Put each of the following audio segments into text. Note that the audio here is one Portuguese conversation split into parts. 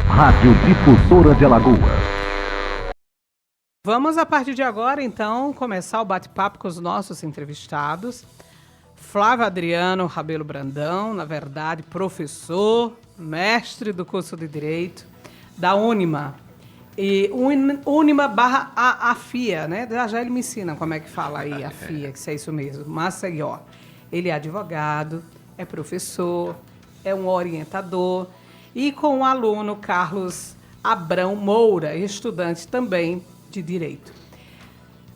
Rádio Difusora de Alagoas. Vamos, a partir de agora, então, começar o bate-papo com os nossos entrevistados. Flávio Adriano Rabelo Brandão, na verdade, professor, mestre do curso de Direito da Unima. E Unima barra AFIA, né? Já ele me ensina como é que fala aí, AFIA, que é isso mesmo, Maceió. Ele é advogado, é professor, é um orientador. E com o aluno Carlos Abrão Moura, estudante também de Direito.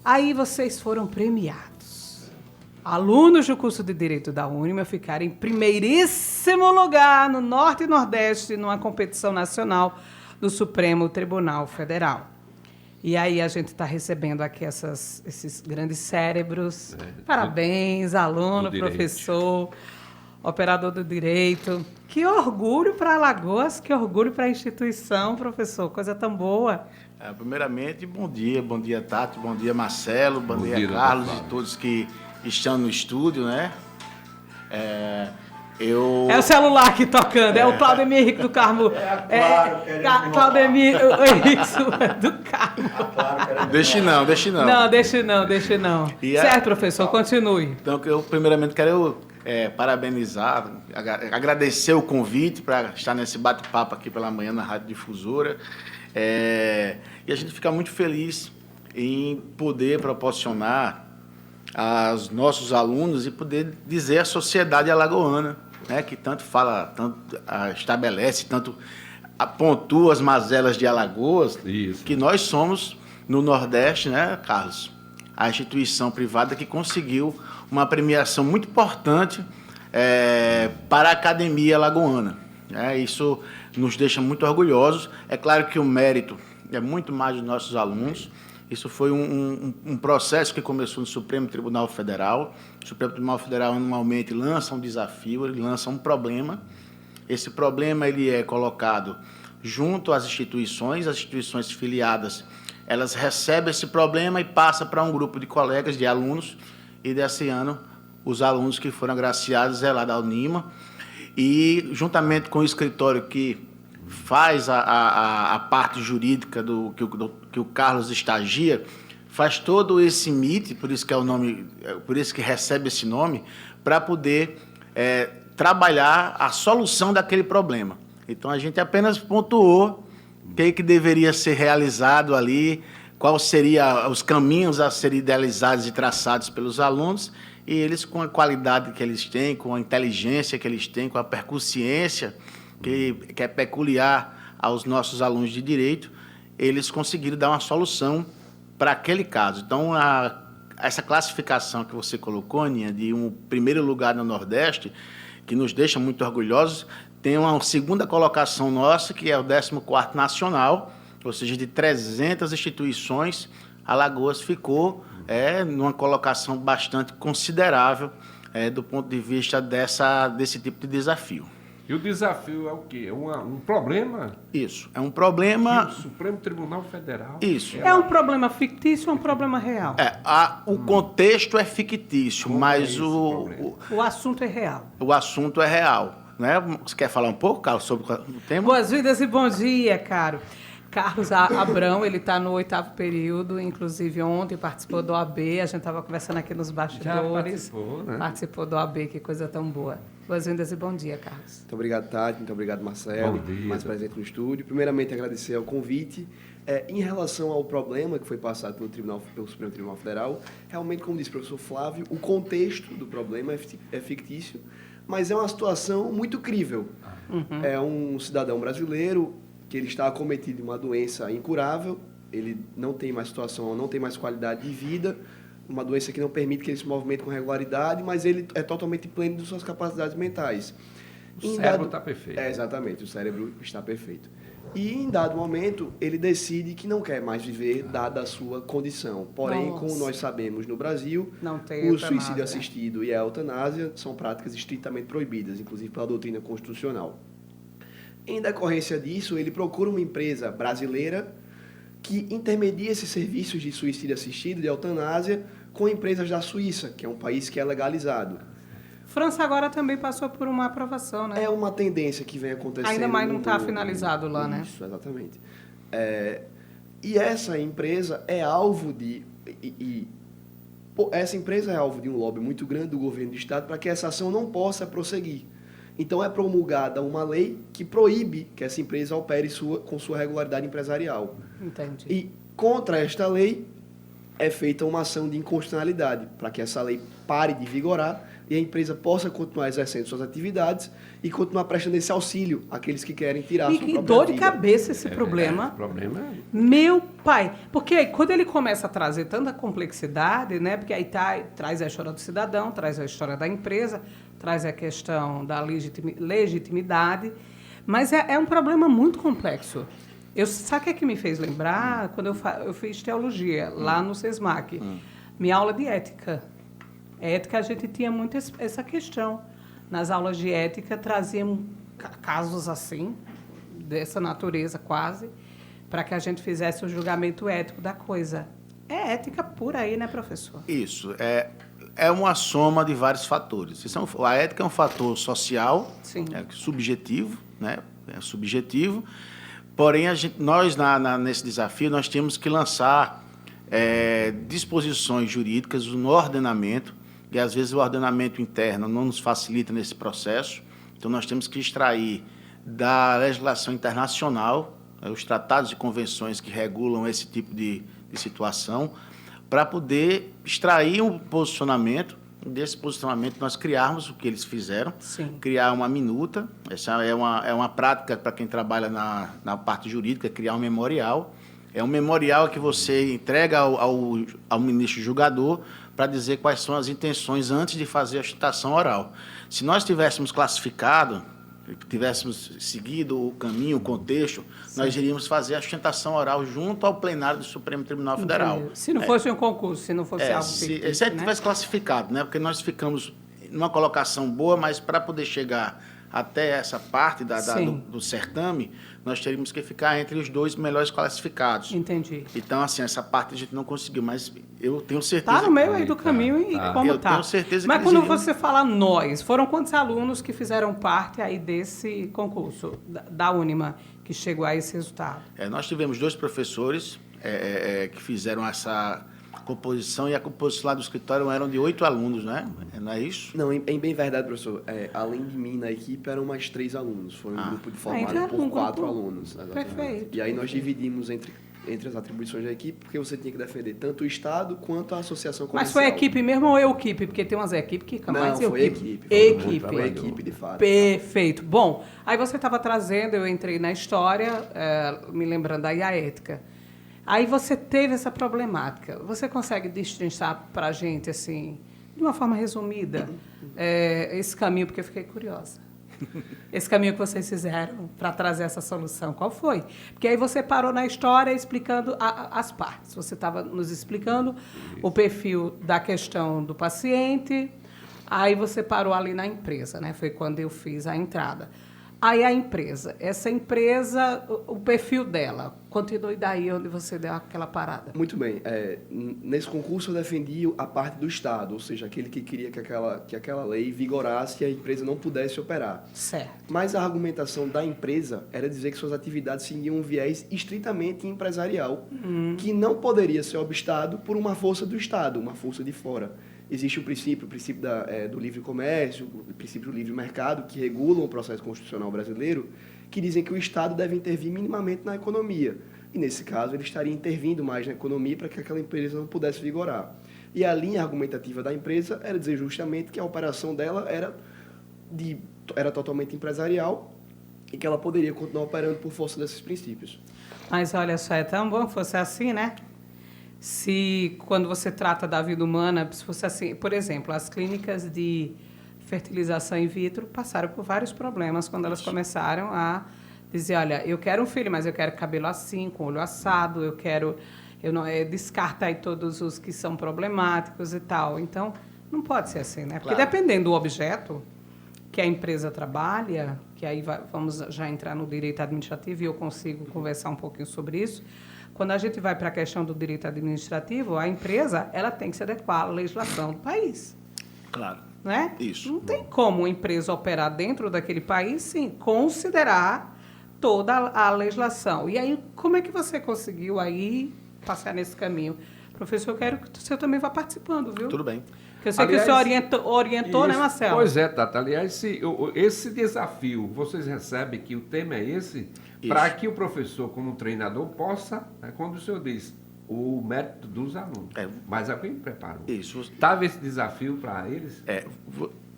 Aí vocês foram premiados. Alunos do curso de Direito da Unima ficaram em primeiríssimo lugar no Norte e Nordeste numa competição nacional do Supremo Tribunal Federal. E aí a gente está recebendo aqui esses grandes cérebros. Parabéns, aluno, professor, operador do direito. Que orgulho para Alagoas, que orgulho para a instituição, professor. Coisa tão boa. Primeiramente, bom dia Tati, bom dia Marcelo, bom dia Carlos e todos que estão no estúdio, né? É o celular aqui tocando, é o Claudemir Henrique do Carmo. Claudemir Henrique do Carmo. Deixe não. Não, deixe não. Certo, professor, continue. Então, eu primeiramente quero parabenizar, agradecer o convite para estar nesse bate-papo aqui pela manhã na Rádio Difusora. E a gente fica muito feliz em poder proporcionar aos nossos alunos e poder dizer à sociedade alagoana, né, que tanto fala, tanto estabelece, tanto pontua as mazelas de Alagoas, isso, que nós somos, no Nordeste, né, Carlos, a instituição privada que conseguiu uma premiação muito importante para a academia alagoana. Isso nos deixa muito orgulhosos. É claro que o mérito é muito mais dos nossos alunos. Isso foi um processo que começou no Supremo Tribunal Federal. O Supremo Tribunal Federal anualmente lança um desafio, ele lança um problema. Esse problema ele é colocado junto às instituições filiadas, elas recebem esse problema e passam para um grupo de colegas, de alunos, e desse ano os alunos que foram agraciados é lá da Unima, e juntamente com o escritório que faz a parte jurídica que o Carlos estagia, faz todo esse MIT, por isso que é o nome, por isso que recebe esse nome, para poder trabalhar a solução daquele problema. Então a gente apenas pontuou o que deveria ser realizado ali, quais seriam os caminhos a serem idealizados e traçados pelos alunos, e eles, com a qualidade que eles têm, com a inteligência que eles têm, com a percussiência que é peculiar aos nossos alunos de Direito, eles conseguiram dar uma solução para aquele caso. Então, essa classificação que você colocou, Aninha, de um primeiro lugar no Nordeste, que nos deixa muito orgulhosos, tem uma segunda colocação nossa, que é o 14º Nacional, ou seja, de 300 instituições, Alagoas ficou numa colocação bastante considerável do ponto de vista desse tipo de desafio. E o desafio é o quê? É um problema? Isso, é um problema... do Supremo Tribunal Federal. Isso. É um problema fictício ou um problema real? O contexto é fictício, mas o assunto é real. O assunto é real. Né? Você quer falar um pouco, Carlos, sobre o tema? Boas-vindas e bom dia, caro. Carlos Abrão, ele está no 8º período, inclusive ontem participou do OAB, a gente estava conversando aqui nos bastidores. Já participou, né? Participou do OAB, que coisa tão boa. Boas-vindas e bom dia, Carlos. Muito obrigado, Tati, muito obrigado, Marcelo, mais presente no estúdio. Primeiramente, agradecer ao convite. Em relação ao problema que foi passado pelo Supremo Tribunal Federal, realmente, como disse o professor Flávio, o contexto do problema é fictício, mas é uma situação muito crível. Uhum. É um cidadão brasileiro que ele está acometido de uma doença incurável, ele não tem mais situação, não tem mais qualidade de vida, uma doença que não permite que ele se movimente com regularidade, mas ele é totalmente pleno de suas capacidades mentais. O cérebro está perfeito. Exatamente, o cérebro está perfeito. E em dado momento, ele decide que não quer mais viver, dada a sua condição. Porém, como nós sabemos no Brasil, o suicídio assistido e a eutanásia são práticas estritamente proibidas, inclusive pela doutrina constitucional. Em decorrência disso, ele procura uma empresa brasileira que intermedia esses serviços de suicídio assistido, de eutanásia, com empresas da Suíça, que é um país que é legalizado. França agora também passou por uma aprovação, né? É uma tendência que vem acontecendo. Ainda mais não está finalizado lá, né? Isso, exatamente. E essa empresa é alvo de... essa empresa é alvo de um lobby muito grande do governo do Estado para que essa ação não possa prosseguir. Então, é promulgada uma lei que proíbe que essa empresa opere com sua regularidade empresarial. Entendi. E, contra esta lei, é feita uma ação de inconstitucionalidade para que essa lei pare de vigorar e a empresa possa continuar exercendo suas atividades e continuar prestando esse auxílio àqueles que querem tirar a sua própria dor de vida. cabeça esse problema. O problema é... Meu pai. Porque aí, quando ele começa a trazer tanta complexidade, né? Porque aí traz a história do cidadão, traz a história da empresa, traz a questão da legitimidade, mas é um problema muito complexo. Sabe o que é que me fez lembrar? Quando eu fiz teologia lá no SESMAC, minha aula de ética. Ética, a gente tinha muito essa questão. Nas aulas de ética, traziam casos assim, dessa natureza quase, para que a gente fizesse o julgamento ético da coisa. É ética por aí, né, professor? Isso. É uma soma de vários fatores. A ética é um fator social, subjetivo, né? É subjetivo. Porém, nós, nesse desafio, nós temos que lançar disposições jurídicas no ordenamento, e às vezes o ordenamento interno não nos facilita nesse processo. Então, nós temos que extrair da legislação internacional, os tratados e convenções que regulam esse tipo de situação, para poder extrair um posicionamento. Desse posicionamento, nós criarmos o que eles fizeram, criar uma minuta. Essa é uma prática para quem trabalha na parte jurídica, criar um memorial. É um memorial que você entrega ao ministro julgador para dizer quais são as intenções antes de fazer a citação oral. Se nós tivéssemos classificado, tivéssemos seguido o caminho, o contexto, nós iríamos fazer a sustentação oral junto ao plenário do Supremo Tribunal Federal. Se não fosse um concurso, se não fosse algo fictício, se a gente tivesse classificado, né? Porque nós ficamos numa colocação boa, mas para poder chegar até essa parte do certame, nós teríamos que ficar entre os 2 melhores classificados. Entendi. Então, assim, essa parte a gente não conseguiu, mas eu tenho certeza... Está no meio aí do caminho e como está. Eu tenho certeza mas que quando você fala nós, foram quantos alunos que fizeram parte aí desse concurso, da Unima, que chegou a esse resultado? Nós tivemos 2 professores que fizeram essa composição, e a composição lá do escritório eram de 8 alunos, né? Não é isso? Não, em bem verdade, professor, além de mim na equipe, eram mais 3 alunos. Foi um grupo formado por 4 alunos. Exatamente. Perfeito. E aí nós dividimos entre as atribuições da equipe, porque você tinha que defender tanto o Estado quanto a associação comercial. Mas foi equipe mesmo ou equipe? Porque tem umas equipes que... Não, foi equipe. Foi equipe, de fato. Perfeito. Bom, aí você estava trazendo, eu entrei na história, me lembrando aí a ética. Aí você teve essa problemática. Você consegue destrinchar para a gente, assim, de uma forma resumida, esse caminho, porque eu fiquei curiosa. Esse caminho que vocês fizeram para trazer essa solução, qual foi? Porque aí você parou na história explicando as partes. Você estava nos explicando o perfil da questão do paciente, aí você parou ali na empresa, né? Foi quando eu fiz a entrada. Aí a empresa, essa empresa, o perfil dela, continue daí onde você deu aquela parada. Muito bem. Nesse concurso eu defendi a parte do Estado, ou seja, aquele que queria que aquela lei vigorasse e a empresa não pudesse operar. Certo. Mas a argumentação da empresa era dizer que suas atividades seguiam um viés estritamente empresarial, que não poderia ser obstado por uma força do Estado, uma força de fora. Existe o princípio do livre comércio, o princípio do livre mercado, que regulam o processo constitucional brasileiro, que dizem que o Estado deve intervir minimamente na economia. E, nesse caso, ele estaria intervindo mais na economia para que aquela empresa não pudesse vigorar. E a linha argumentativa da empresa era dizer justamente que a operação dela era totalmente empresarial e que ela poderia continuar operando por força desses princípios. Mas, olha só, é tão bom que fosse assim, né? Se, quando você trata da vida humana, se fosse assim, por exemplo, as clínicas de fertilização in vitro passaram por vários problemas quando elas começaram a dizer, olha, eu quero um filho, mas eu quero cabelo assim, com olho assado, descarta aí todos os que são problemáticos e tal. Então, não pode ser assim, né? Porque dependendo do objeto que a empresa trabalha, que aí vamos já entrar no direito administrativo e eu consigo conversar um pouquinho sobre isso. Quando a gente vai para a questão do direito administrativo, a empresa ela tem que se adequar à legislação do país. Claro. né? Isso. Não tem como uma empresa operar dentro daquele país sem considerar toda a legislação. E aí, como é que você conseguiu aí passar nesse caminho? Professor, eu quero que o senhor também vá participando, viu? Tudo bem. Porque eu sei que o senhor orientou, né, Marcelo? Pois é, Tata. Aliás, esse desafio, vocês recebem que o tema é esse, para que o professor, como treinador, possa, né, quando o senhor diz, o mérito dos alunos. Mas alguém preparou. Isso. Estava esse desafio para eles?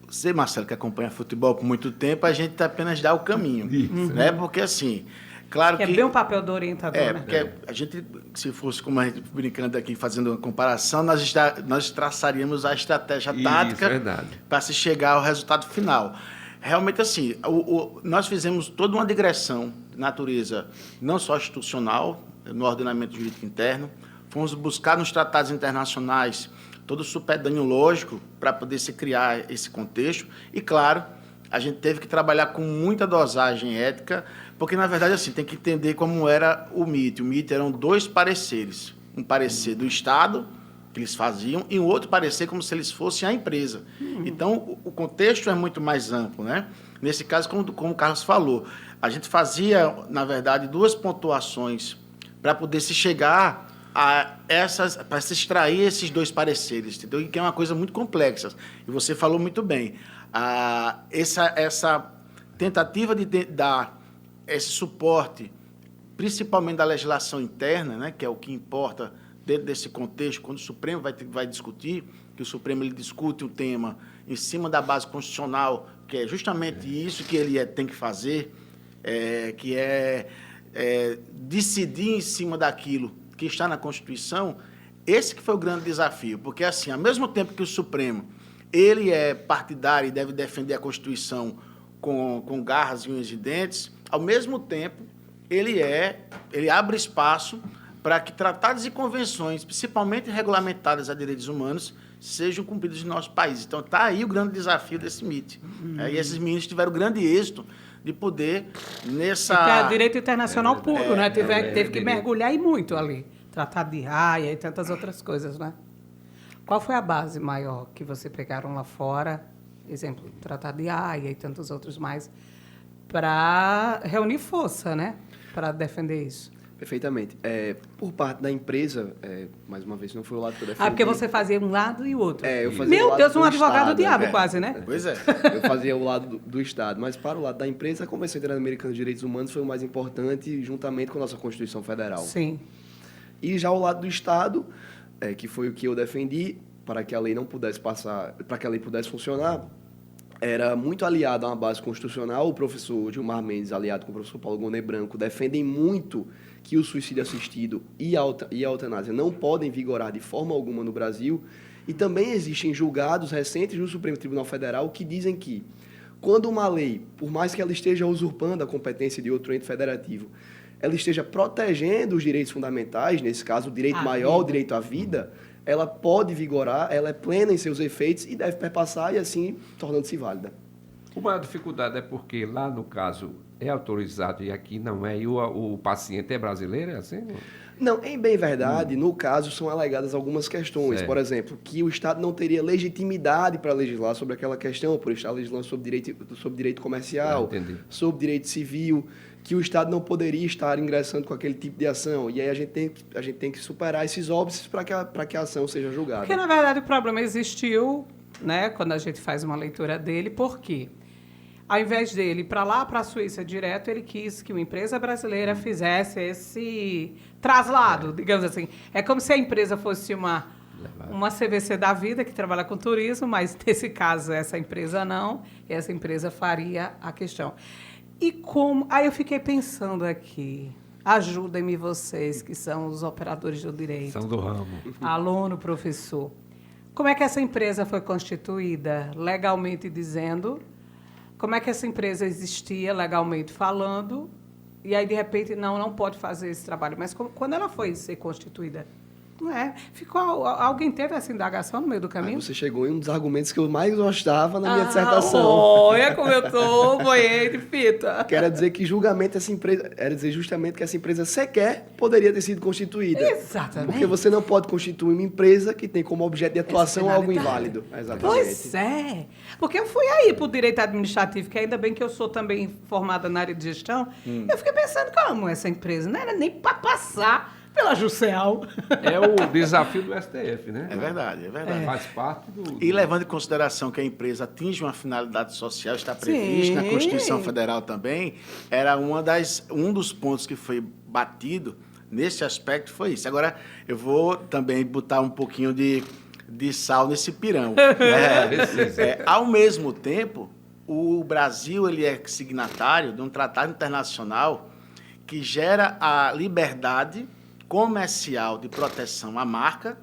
Você, Marcelo, que acompanha futebol por muito tempo, a gente apenas dá o caminho. Isso. Né? Porque, assim, claro que... É bem o papel do orientador, né? Porque a gente, se fosse como a gente brincando aqui, fazendo uma comparação, nós traçaríamos a estratégia tática para se chegar ao resultado final. Realmente, assim, nós fizemos toda uma digressão de natureza, não só institucional, no ordenamento jurídico interno, fomos buscar nos tratados internacionais todo o supedâneo lógico para poder se criar esse contexto. E, claro, a gente teve que trabalhar com muita dosagem ética, porque, na verdade, assim, tem que entender como era o MIT. O MIT eram 2 pareceres. Um parecer do Estado, que eles faziam, e um outro parecer como se eles fossem a empresa. Então, o contexto é muito mais amplo, né? Nesse caso, como o Carlos falou, a gente fazia, na verdade, 2 pontuações para poder se chegar a essas, para se extrair esses 2 pareceres, entendeu? E que é uma coisa muito complexa. E você falou muito bem. Essa tentativa de dar esse suporte, principalmente da legislação interna, né, que é o que importa dentro desse contexto, quando o Supremo vai discutir, que o Supremo ele discute um tema em cima da base constitucional, que é justamente isso que ele tem que fazer, que é decidir em cima daquilo que está na Constituição. Esse que foi o grande desafio, porque, assim, ao mesmo tempo que o Supremo ele é partidário e deve defender a Constituição com garras e unhas e dentes, ao mesmo tempo ele abre espaço para que tratados e convenções, principalmente regulamentadas a direitos humanos, sejam cumpridos no nosso país. Então, está aí o grande desafio desse MIT. E esses meninos tiveram grande êxito de poder nessa... direito internacional puro, né? Teve que mergulhar e muito ali. Tratado de Haia e tantas outras coisas, né? Qual foi a base maior que você pegaram lá fora? Exemplo, Tratado de Haia e tantos outros mais, para reunir força, né? Para defender isso. Perfeitamente. Por parte da empresa, mais uma vez, não foi o lado que eu defendi. Porque você fazia um lado e o outro. Eu fazia Meu o lado Deus, um do advogado Estado, do diabo quase, né? Pois é. Eu fazia o lado do Estado, mas para o lado da empresa, a Convenção Interamericana de Direitos Humanos foi o mais importante, juntamente com a nossa Constituição Federal. Sim. E já o lado do Estado, que foi o que eu defendi, para que a lei não pudesse passar, para que a lei pudesse funcionar, era muito aliado a uma base constitucional. O professor Gilmar Mendes, aliado com o professor Paulo Gonet Branco, defendem muito que o suicídio assistido e a eutanásia não podem vigorar de forma alguma no Brasil. E também existem julgados recentes do Supremo Tribunal Federal que dizem que, quando uma lei, por mais que ela esteja usurpando a competência de outro ente federativo, ela esteja protegendo os direitos fundamentais, nesse caso, o direito maior, o direito à vida, ela pode vigorar, ela é plena em seus efeitos e deve perpassar e, assim, tornando-se válida. A maior dificuldade é porque lá, no caso, é autorizado e aqui não é, e o paciente é brasileiro, é assim? Não, em bem verdade, no caso, são alegadas algumas questões. Certo. Por exemplo, que o Estado não teria legitimidade para legislar sobre aquela questão, por estar legislando sobre direito comercial, sobre direito civil, que o Estado não poderia estar ingressando com aquele tipo de ação. E aí a gente tem que superar esses óbices para que a ação seja julgada. Porque, na verdade, o problema existiu, né, quando a gente faz uma leitura dele, por quê? Ao invés dele ir para lá, para a Suíça direto, ele quis que uma empresa brasileira fizesse esse traslado, digamos assim. É como se a empresa fosse uma CVC da vida, que trabalha com turismo, mas, nesse caso, essa empresa não, e essa empresa faria a questão. E como... Aí eu fiquei pensando aqui, ajudem-me vocês, que são os operadores do direito. São do ramo. Aluno, professor. Como é que essa empresa foi constituída, legalmente dizendo? Como é que essa empresa existia, legalmente falando? E aí, de repente, não pode fazer esse trabalho. Mas quando ela foi ser constituída? Alguém teve essa indagação no meio do caminho? Você chegou em um dos argumentos que eu mais gostava na minha dissertação. Olha como eu tô, boiei de fita. Que era dizer que julgamento dessa empresa... Era dizer justamente que essa empresa sequer poderia ter sido constituída. Exatamente. Porque você não pode constituir uma empresa que tem como objeto de atuação algo inválido. Exatamente. Pois é. Porque eu fui aí pro direito administrativo, que ainda bem que eu sou também formada na área de gestão. Eu fiquei pensando, como essa empresa não era nem para passar pela Jusceal. É o desafio do STF, né? É verdade, é verdade. Faz parte do... E levando em consideração que a empresa atinge uma finalidade social, está previsto na Constituição Federal também, era um dos pontos que foi batido nesse aspecto, foi isso. Agora, eu vou também botar um pouquinho de sal nesse pirão. Ao mesmo tempo, o Brasil ele é signatário de um tratado internacional que gera a liberdade comercial de proteção à marca,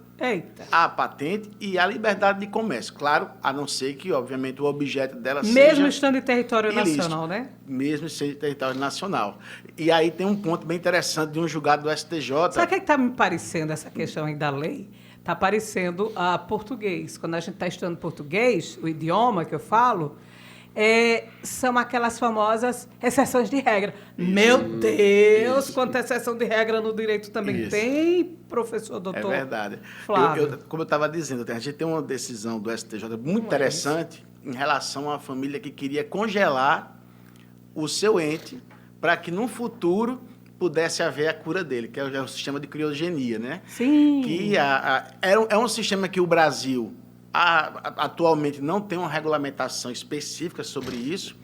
à patente e à liberdade de comércio. Claro, a não ser que, obviamente, o objeto dela seja... Mesmo estando em território nacional, né? Mesmo estando em território nacional. E aí tem um ponto bem interessante de um julgado do STJ... Sabe o que está me parecendo essa questão aí da lei? Está parecendo português. Quando a gente está estudando português, o idioma que eu falo... são aquelas famosas exceções de regra. Meu Deus, quanta exceção de regra no direito também tem, professor, doutor? É verdade. Flávio. Como eu estava dizendo, a gente tem uma decisão do STJ muito interessante em relação a uma família que queria congelar o seu ente para que, no futuro, pudesse haver a cura dele, que é o sistema de criogenia, né? Sim. Que é um sistema que o Brasil... atualmente não tem uma regulamentação específica sobre isso,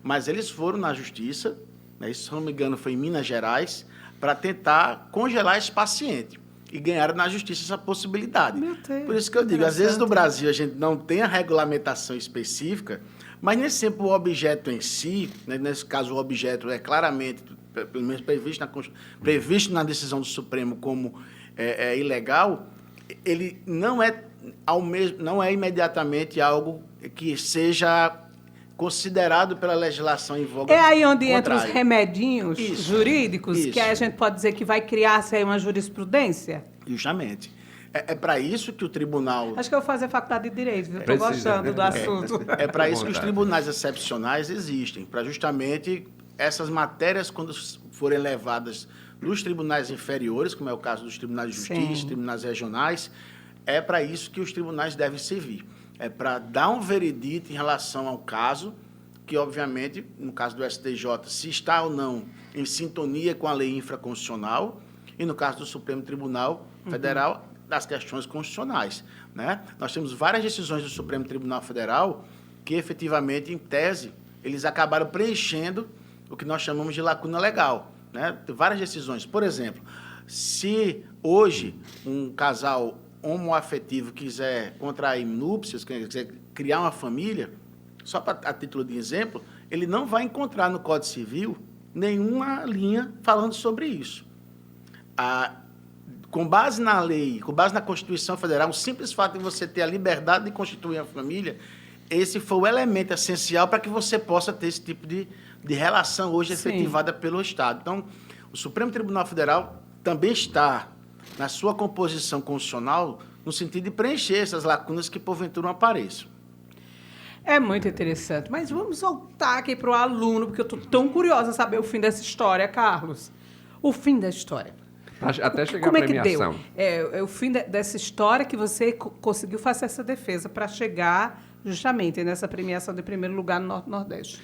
mas eles foram na justiça, né, se não me engano foi em Minas Gerais, para tentar congelar esse paciente. E ganharam na justiça essa possibilidade. Meu Deus, por isso que eu digo, às vezes no Brasil a gente não tem a regulamentação específica, mas nem sempre o objeto em si, né, nesse caso o objeto é claramente, pelo menos previsto na decisão do Supremo como ilegal, ele não é imediatamente algo que seja considerado pela legislação em voga. É aí onde entram os remedinhos jurídicos, que aí a gente pode dizer que vai criar-se aí uma jurisprudência? Justamente. É para isso que o tribunal... Acho que eu vou fazer faculdade de Direito, viu? Estou gostando do assunto. É para isso que os tribunais excepcionais existem, para justamente essas matérias, quando forem levadas nos tribunais inferiores, como é o caso dos tribunais de justiça, tribunais regionais, é para isso que os tribunais devem servir. É para dar um veredito em relação ao caso, que, obviamente, no caso do STJ, se está ou não em sintonia com a lei infraconstitucional, e no caso do Supremo Tribunal Federal, das questões constitucionais, né? Nós temos várias decisões do Supremo Tribunal Federal que, efetivamente, em tese, eles acabaram preenchendo o que nós chamamos de lacuna legal, né? Tem várias decisões. Por exemplo, se hoje um casal homoafetivo quiser contrair núpcias, quiser criar uma família, só a título de exemplo, ele não vai encontrar no Código Civil nenhuma linha falando sobre isso. Com base na lei, com base na Constituição Federal, o simples fato de você ter a liberdade de constituir a família, esse foi o elemento essencial para que você possa ter esse tipo de relação hoje efetivada pelo Estado. Então, o Supremo Tribunal Federal também está na sua composição constitucional, no sentido de preencher essas lacunas que, porventura, apareçam. É muito interessante. Mas vamos voltar aqui para o aluno, porque eu estou tão curiosa a saber o fim dessa história, Carlos. O fim da história. Até chegar Como à premiação. É o fim dessa história que você conseguiu fazer essa defesa para chegar justamente nessa premiação de primeiro lugar no Norte-Nordeste.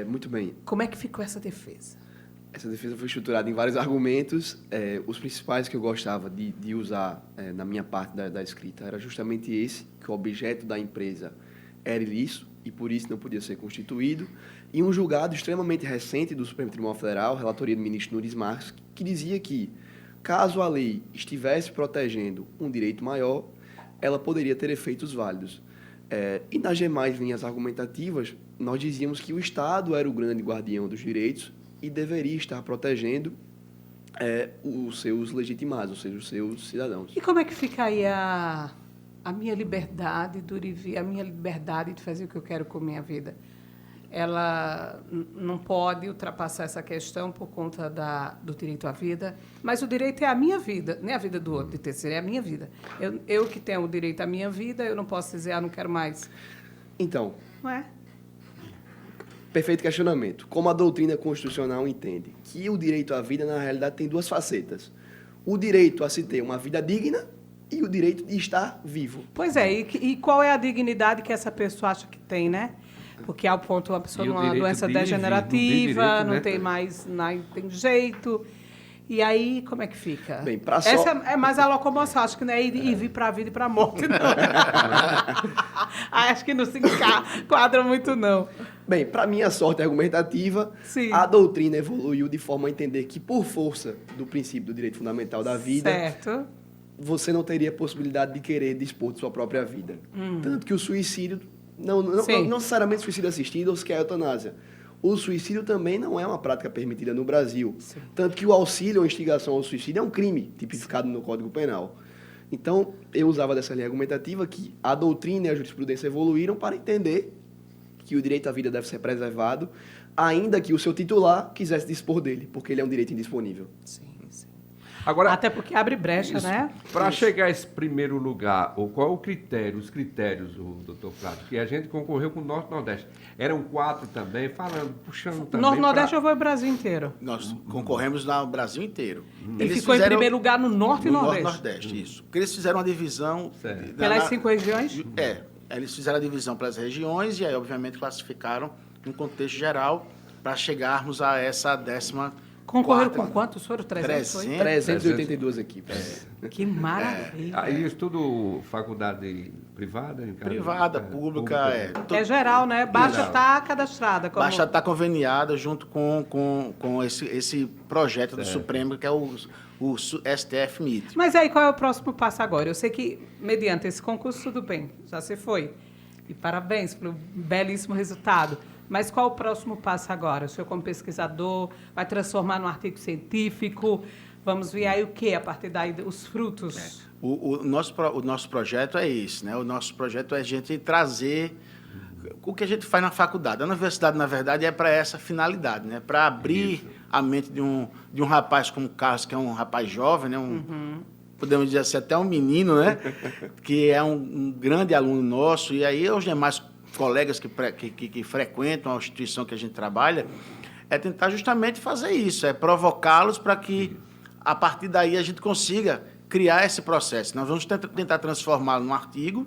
Muito bem. Como é que ficou essa defesa? Essa defesa foi estruturada em vários argumentos. Os principais que eu gostava de usar na minha parte da escrita era justamente esse, que o objeto da empresa era ilícito e, por isso, não podia ser constituído. E um julgado extremamente recente do Supremo Tribunal Federal, relatoria do ministro Nunes Marques, que dizia que, caso a lei estivesse protegendo um direito maior, ela poderia ter efeitos válidos. E nas demais linhas argumentativas, nós dizíamos que o Estado era o grande guardião dos direitos e deveria estar protegendo os seus legitimados, ou seja, os seus cidadãos. E como é que fica aí a minha liberdade, Durivi, a minha liberdade de fazer o que eu quero com a minha vida? ela não pode ultrapassar essa questão por conta do direito à vida, mas o direito é a minha vida, não é a vida do outro, de terceiro, é a minha vida. Eu que tenho o direito à minha vida, eu não posso dizer, não quero mais. Então, Não é? perfeito questionamento. Como a doutrina constitucional entende que o direito à vida, na realidade, tem duas facetas. O direito a se ter uma vida digna e o direito de estar vivo. Pois é, e qual é a dignidade que essa pessoa acha que tem, né? Porque ao ponto uma pessoa numa doença degenerativa, não tem mais, não tem jeito. E aí, como é que fica? Bem, essa é mais a locomoção, acho que não é ir vir para a vida e para a morte, não. Acho que não se enquadra muito, não. Bem, para minha sorte argumentativa, Sim. a doutrina evoluiu de forma a entender que, por força do princípio do direito fundamental da vida, certo, você não teria possibilidade de querer dispor de sua própria vida. Tanto que o suicídio, não necessariamente suicídio assistido ou sequer a eutanásia. O suicídio também não é uma prática permitida no Brasil. Sim. Tanto que o auxílio ou instigação ao suicídio é um crime tipificado no Código Penal. Então, eu usava dessa linha argumentativa que a doutrina e a jurisprudência evoluíram para entender que o direito à vida deve ser preservado, ainda que o seu titular quisesse dispor dele, porque ele é um direito indisponível. sim, sim. Agora, Até porque abre brecha, né? Para chegar a esse primeiro lugar, ou qual é o critério, os critérios, o doutor Flávio, que a gente concorreu com o Norte e Nordeste. Eram 4 também, puxando também. Norte e Nordeste eu vou o Brasil inteiro. Nós concorremos no Brasil inteiro. Ele ficou em primeiro lugar no Norte e Nordeste. No Nordeste, isso. Porque eles fizeram uma divisão... Pelas 5 regiões? Eles fizeram a divisão pelas regiões e aí, obviamente, classificaram em contexto geral para chegarmos a essa 10ª. Concorreram com quantos? Foram 300? 382 equipes. Que maravilha. Aí isso tudo faculdade privada? Privada, pública. É geral, né? Basta estar cadastrada. Basta estar conveniada junto com esse projeto do Supremo, que é o STF-MIT. Mas aí, qual é o próximo passo agora? Eu sei que, mediante esse concurso, tudo bem, já se foi. E parabéns pelo belíssimo resultado. Mas qual o próximo passo agora? O senhor, como pesquisador, vai transformar num artigo científico? Vamos ver aí o quê? A partir daí, os frutos? O nosso projeto é esse, né? O nosso projeto é a gente trazer o que a gente faz na faculdade. A universidade, na verdade, é para essa finalidade, né? Para abrir a mente de um rapaz como o Carlos, que é um rapaz jovem, né? Podemos dizer assim, até um menino, né? Que é um grande aluno nosso. E aí, os demais colegas que frequentam a instituição que a gente trabalha, é tentar justamente fazer isso, é provocá-los para que, a partir daí, a gente consiga criar esse processo. Nós vamos tentar transformá-lo num artigo,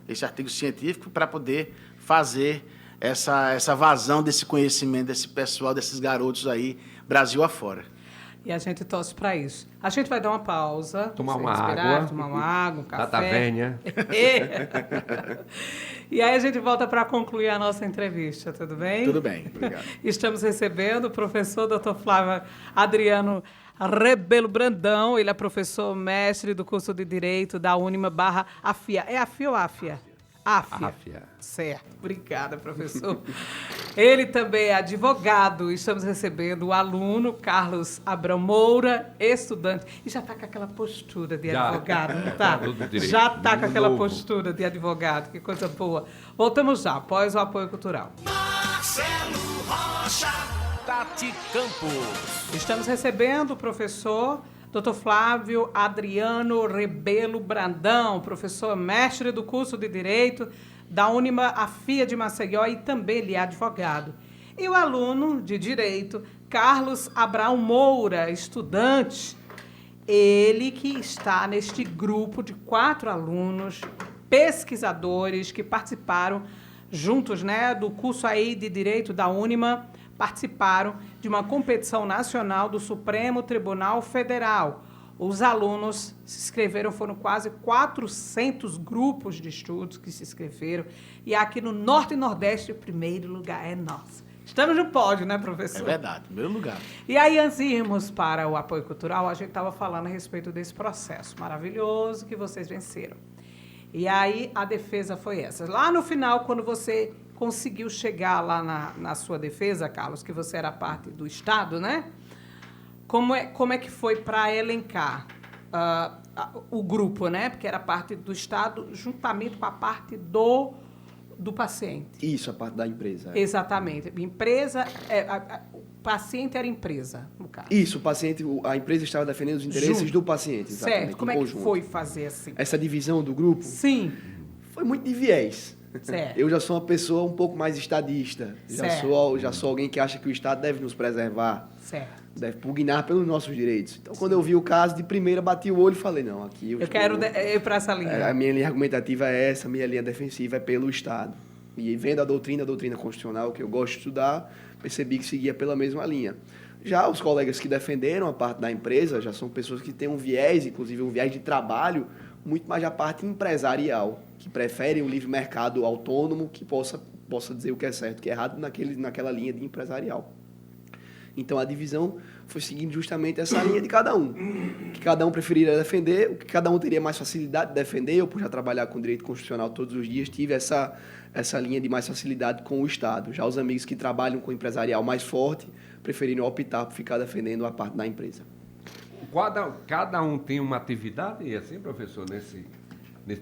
esse artigo científico, para poder fazer essa vazão desse conhecimento, desse pessoal, desses garotos aí, Brasil afora. E a gente torce para isso. A gente vai dar uma pausa. Tomar uma água, um café. Da taverna. E aí a gente volta para concluir a nossa entrevista, tudo bem? Tudo bem, obrigado. Estamos recebendo o professor Dr. Flávio Adriano Rebelo Brandão. Ele é professor mestre do curso de Direito da Unima/AFIA. É AFIA ou AFIA? AFIA. Certo. Obrigada, professor. Ele também é advogado. Estamos recebendo o aluno Carlos Abrão Moura, estudante. E já está com aquela postura de advogado, não está? Já está com aquela postura de advogado. Que coisa boa. Voltamos já, após o apoio cultural. Marcelo Rocha, Tati Campos. Estamos recebendo o professor Dr. Flávio Adriano Rebelo Brandão, professor mestre do curso de Direito da Unima/AFIA de Maceió e também ele é advogado. E o aluno de Direito, Carlos Abrão Moura, estudante, ele que está neste grupo de 4 alunos pesquisadores que participaram juntos, né, do curso aí de Direito da Unima, participaram de uma competição nacional do Supremo Tribunal Federal. Os alunos se inscreveram, foram quase 400 grupos de estudos que se inscreveram. E aqui no Norte e Nordeste, o primeiro lugar é nosso. Estamos no pódio, né, professor? É verdade, primeiro lugar. E aí, antes de irmos para o apoio cultural, a gente estava falando a respeito desse processo maravilhoso que vocês venceram. E aí, a defesa foi essa. Lá no final, quando você conseguiu chegar lá na sua defesa, Carlos, que você era parte do Estado, né? Como é que foi para elencar o grupo, né? Porque era parte do Estado, juntamente com a parte do do paciente. Isso, a parte da empresa. Exatamente. Empresa, o paciente era empresa, no caso. Isso, a empresa estava defendendo os interesses do paciente. Exatamente, certo. Como é que foi fazer assim? Essa divisão do grupo? Sim. Foi muito de viés. Certo. Eu já sou uma pessoa um pouco mais estadista. Já sou alguém que acha que o Estado deve nos preservar. Certo. Deve pugnar pelos nossos direitos. Então, quando eu vi o caso, de primeira bati o olho e falei, não, aqui eu quero ir para essa linha. A minha linha argumentativa é essa, a minha linha defensiva é pelo Estado. E vendo a doutrina constitucional, que eu gosto de estudar, percebi que seguia pela mesma linha. Já os colegas que defenderam a parte da empresa, já são pessoas que têm um viés, inclusive um viés de trabalho, muito mais a parte empresarial, que preferem um livre mercado autônomo que possa dizer o que é certo, o que é errado naquela linha de empresarial. Então, a divisão foi seguindo justamente essa linha de cada um. O que cada um preferiria defender, o que cada um teria mais facilidade de defender. Eu, por já trabalhar com direito constitucional todos os dias, tive essa linha de mais facilidade com o Estado. Já os amigos que trabalham com empresarial mais forte preferiram optar por ficar defendendo a parte da empresa. Cada um tem uma atividade, e assim, professor, nesse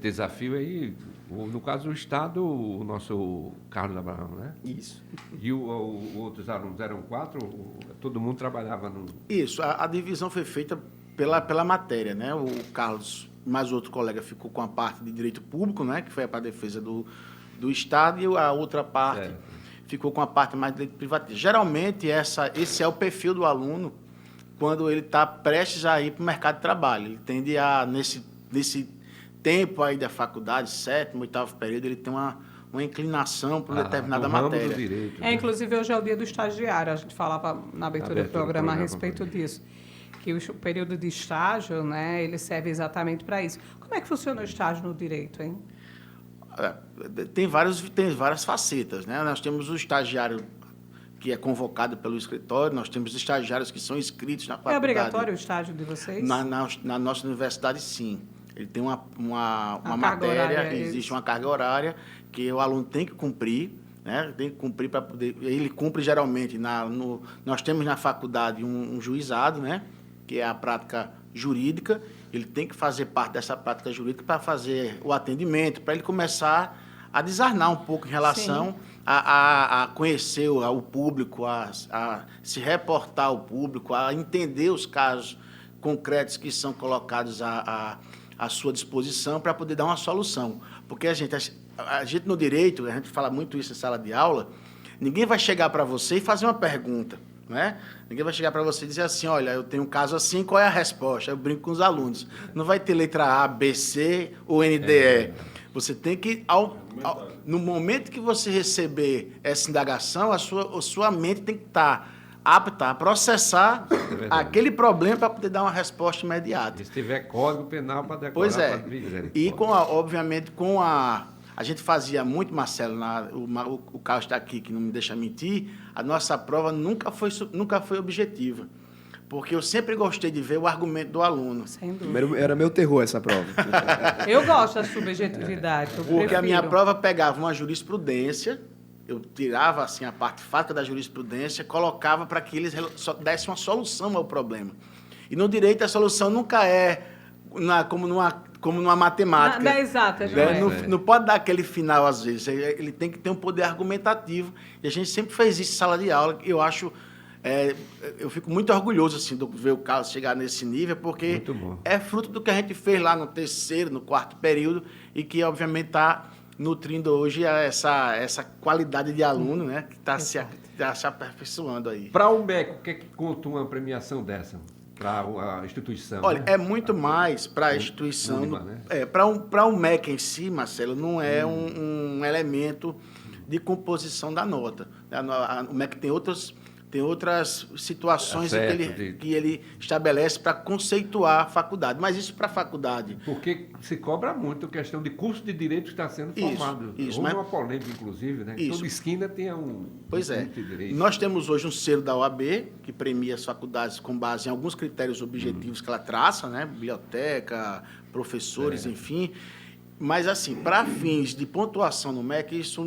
desafio aí, no caso do Estado, o nosso Carlos Abraão, né? Isso. E os outros alunos eram 4, todo mundo trabalhava no... Isso, a divisão foi feita pela matéria, né? O Carlos, mais outro colega, ficou com a parte de direito público, né? Que foi para a defesa do Estado, e a outra parte ficou com a parte mais de direito privativo. Geralmente, esse é o perfil do aluno quando ele está prestes a ir para o mercado de trabalho. Ele tende a, nesse tempo aí da faculdade, 7º, 8º período, ele tem uma inclinação por determinada matéria. Direito, né? Inclusive, hoje é o dia do estagiário. A gente falava na abertura do programa a respeito disso. Que o período de estágio, né, ele serve exatamente para isso. Como é que funciona o estágio no direito, hein? Tem várias facetas, né? Nós temos o estagiário que é convocado pelo escritório, nós temos estagiários que são inscritos na faculdade. É obrigatório o estágio de vocês? Na nossa universidade, sim. Ele tem uma matéria, existe uma carga horária que o aluno tem que cumprir, né? Tem que cumprir para poder... Ele cumpre geralmente, nós temos na faculdade um juizado, né? Que é a prática jurídica. Ele tem que fazer parte dessa prática jurídica para fazer o atendimento, para ele começar a desarnar um pouco em relação a conhecer o público, a se reportar ao público, a entender os casos concretos que são colocados à sua disposição para poder dar uma solução. Porque a gente no direito, a gente fala muito isso em sala de aula, ninguém vai chegar para você e fazer uma pergunta. Né? Ninguém vai chegar para você e dizer assim, olha, eu tenho um caso assim, qual é a resposta? Eu brinco com os alunos. Não vai ter letra A, B, C ou NDE. Você tem que, no momento que você receber essa indagação, a sua mente tem que estar apta a processar aquele problema para poder dar uma resposta imediata. E se tiver código penal para decorar... Pois é. E, obviamente, a gente fazia muito, Marcelo, o Carlos está aqui, que não me deixa mentir, a nossa prova nunca foi objetiva. Porque eu sempre gostei de ver o argumento do aluno. Sem dúvida. Era meu terror essa prova. Eu gosto da subjetividade. Porque a minha prova pegava uma jurisprudência, eu tirava assim, a parte fática da jurisprudência, colocava para que eles dessem uma solução ao problema. E no direito a solução nunca é como numa matemática. Não é exata, não pode dar aquele final, às vezes. Ele tem que ter um poder argumentativo. E a gente sempre fez isso em sala de aula. Eu fico muito orgulhoso assim, de ver o Carlos chegar nesse nível, porque é fruto do que a gente fez lá no 3º, no 4º período, e que, obviamente, está nutrindo hoje essa qualidade de aluno, né, que está se aperfeiçoando aí. Para o MEC, o que é que conta uma premiação dessa? Para a instituição? Olha, né? É muito mais para a instituição. Né? Para o MEC em si, Marcelo, não é um elemento de composição da nota. O MEC tem outras situações que ele estabelece para conceituar a faculdade. Mas isso para a faculdade... Porque se cobra muito a questão de curso de direito que está sendo formado. Houve uma polêmica, inclusive, né? Toda esquina tem um curso de direito. Nós temos hoje um selo da OAB, que premia as faculdades com base em alguns critérios objetivos que ela traça, né? Biblioteca, professores, enfim... Mas, assim, para fins de pontuação no MEC, isso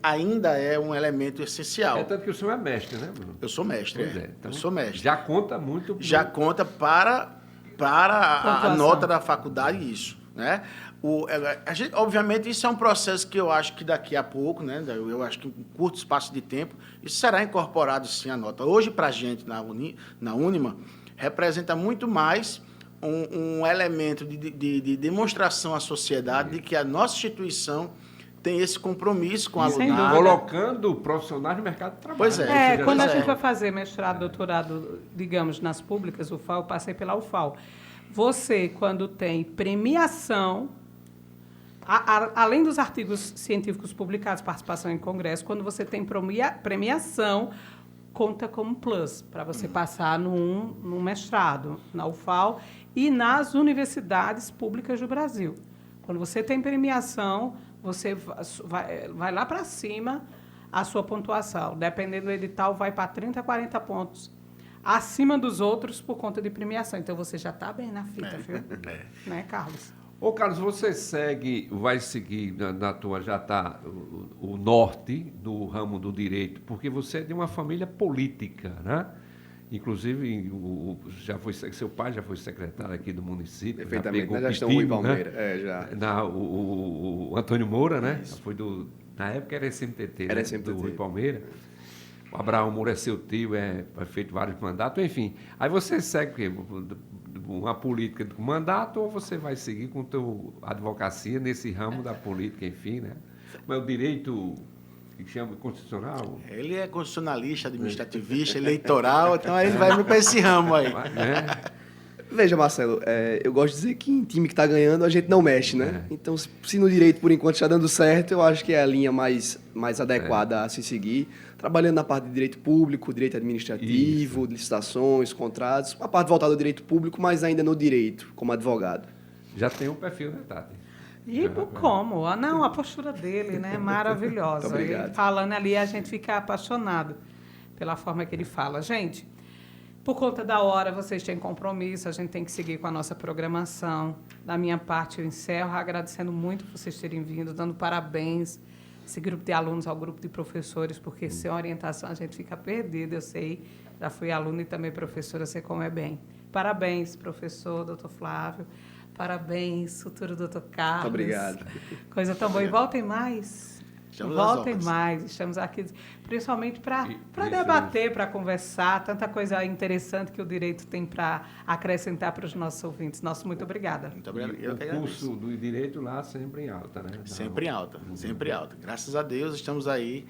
ainda é um elemento essencial. É tanto que o senhor é mestre, né, Bruno? Eu sou mestre, Então, eu sou mestre. Já conta muito... Já conta para a nota da faculdade isso. né? Obviamente, isso é um processo que eu acho que daqui a pouco, né? Eu acho que em curto espaço de tempo, isso será incorporado, sim, à nota. Hoje, para a gente, na Unima, representa muito mais um elemento de demonstração à sociedade de que a nossa instituição tem esse compromisso com a alunada. Colocando profissionais no mercado de trabalho. Pois é. Quando a gente vai fazer mestrado, doutorado, digamos, nas públicas, UFAL, eu passei pela UFAL. Você, quando tem premiação, além dos artigos científicos publicados, participação em congresso, quando você tem premiação, conta como plus, para você passar num mestrado na UFAL e nas universidades públicas do Brasil. Quando você tem premiação, você vai lá para cima a sua pontuação. Dependendo do edital, vai para 30, 40 pontos. Acima dos outros por conta de premiação. Então, você já está bem na fita, viu? Né, Carlos? Ô, Carlos, você vai seguir na tua, já está o norte do ramo do direito, porque você é de uma família política, né? Inclusive, seu pai já foi secretário aqui do município. Perfeitamente, na gestão Rui Palmeira. Já. O Antônio Moura, né? Foi na época era SMTT, era né? SMTT. Do Rui Palmeira. O Abraão Moura é seu tio, foi feito vários mandatos, enfim. Aí você segue o quê? Uma política com mandato ou você vai seguir com a tua advocacia nesse ramo da política, enfim, né? Mas o direito que chama constitucional? Ele é constitucionalista, administrativista, eleitoral, então aí ele vai para esse ramo aí. Veja, Marcelo, eu gosto de dizer que em time que está ganhando a gente não mexe, né? Então, se no direito, por enquanto, está dando certo, eu acho que é a linha mais adequada a se seguir. Trabalhando na parte de direito público, direito administrativo, licitações, contratos, uma parte voltada ao direito público, mas ainda no direito, como advogado. Já tem um perfil, né, Tati? E como? Não, a postura dele, né? Maravilhosa. Muito obrigado. Ele falando ali, a gente fica apaixonado pela forma que ele fala. Gente, por conta da hora, vocês têm compromisso, a gente tem que seguir com a nossa programação. Da minha parte, eu encerro agradecendo muito por vocês terem vindo, dando parabéns esse grupo de alunos ao grupo de professores, porque sem orientação a gente fica perdido, eu sei. Já fui aluna e também professora, sei como é bem. Parabéns, professor, doutor Flávio. Parabéns, futuro doutor Carlos. Muito obrigado. Coisa tão boa. E voltem mais. Voltem mais. Estamos aqui, principalmente para debater, para conversar. Tanta coisa interessante que o direito tem para acrescentar para os nossos ouvintes. Muito obrigada. Muito obrigado. O curso do direito lá sempre em alta, né? Sempre em alta, sempre em alta. Graças a Deus estamos aí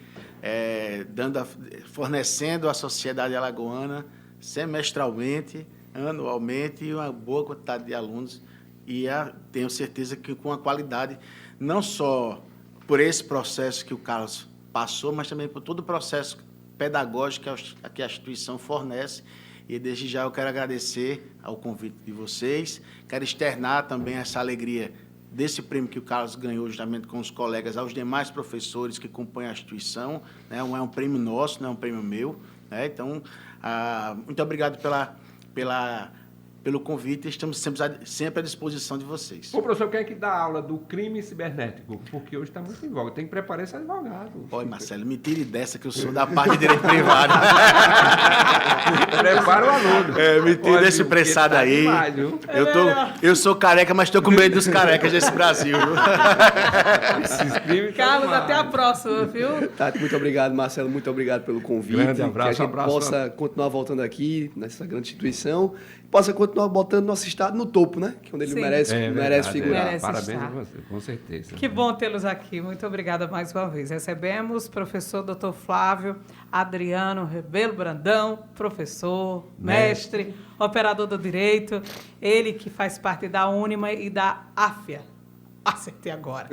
fornecendo à sociedade alagoana semestralmente, anualmente, uma boa quantidade de alunos. E tenho certeza que com a qualidade, não só por esse processo que o Carlos passou, mas também por todo o processo pedagógico que a instituição fornece. E desde já eu quero agradecer ao convite de vocês, quero externar também essa alegria desse prêmio que o Carlos ganhou justamente com os colegas, aos demais professores que compõem a instituição, né? Não é um prêmio nosso, não é um prêmio meu, né? Então, muito obrigado pelo convite, estamos sempre à disposição de vocês. Ô, professor, quem é que dá aula do crime cibernético? Porque hoje está muito em voga, tem que preparar esse advogado. Oi, Marcelo, me tire dessa que eu sou da parte de direito privado. Prepara o aluno. Me tire desse pressado aí. Demais, eu sou careca, mas estou com medo dos carecas desse Brasil. Carlos, até a próxima, viu? Tati, muito obrigado, Marcelo, muito obrego pelo convite. Grande abraço, que a gente possa continuar voltando aqui, nessa grande instituição, possa continuar botando nosso estado no topo, né? Que é onde ele merece figurar. Parabéns a você, com certeza. Que bom tê-los aqui. Muito obrigada mais uma vez. Recebemos o professor Dr. Flávio Adriano Rebelo Brandão, professor, mestre, operador do direito, ele que faz parte da Unima e da AFIA. Acertei agora.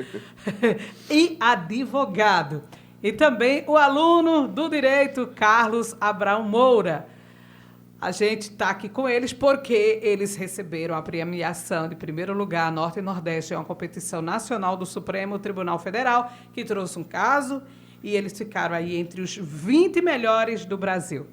E advogado. E também o aluno do direito, Carlos Abraão Moura. A gente está aqui com eles porque eles receberam a premiação de primeiro lugar Norte e Nordeste, é uma competição nacional do Supremo Tribunal Federal, que trouxe um caso e eles ficaram aí entre os 20 melhores do Brasil.